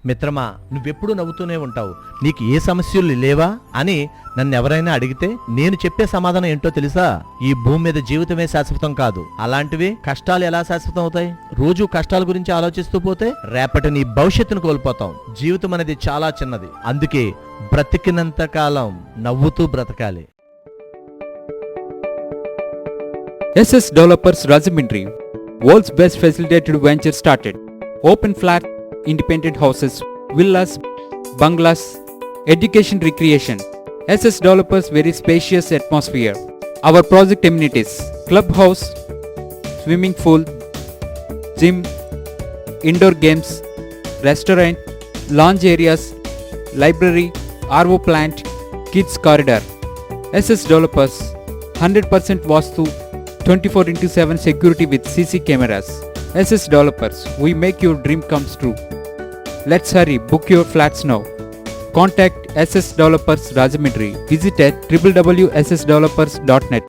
మిత్రమా, నువ్వెప్పుడు నవ్వుతూనే ఉంటావు, నీకు ఏ సమస్యలు లేవా అని నన్ను ఎవరైనా అడిగితే నేను చెప్పే సమాధానం ఏంటో తెలుసా? ఈ భూమి మీద జీవితమే శాశ్వతం కాదు. అలాంటివి కష్టాలు ఎలా శాశ్వతం అవుతాయి? రోజు కష్టాల గురించి ఆలోచిస్తూ పోతే రేపటి నీ భవిష్యత్తును కోల్పోతాం. జీవితం అనేది చాలా చిన్నది. అందుకే బ్రతికినంత కాలం నవ్వుతూ బ్రతకాలి. SS Developers Rajahmundry, world's best facilitated venture started. Open flat, independent houses, villas, bungalows, education recreation. SS Developers very spacious atmosphere. Our project amenities: clubhouse, swimming pool, gym, indoor games, restaurant, lounge areas, library, RO plant, kids corridor. SS Developers 100% Vastu, 24/7 security with CC cameras. SS Developers, we make your dream comes true. Let's hurry, book your flats now. Contact SS Developers Rajahmundry. Visit at www.ssdevelopers.net.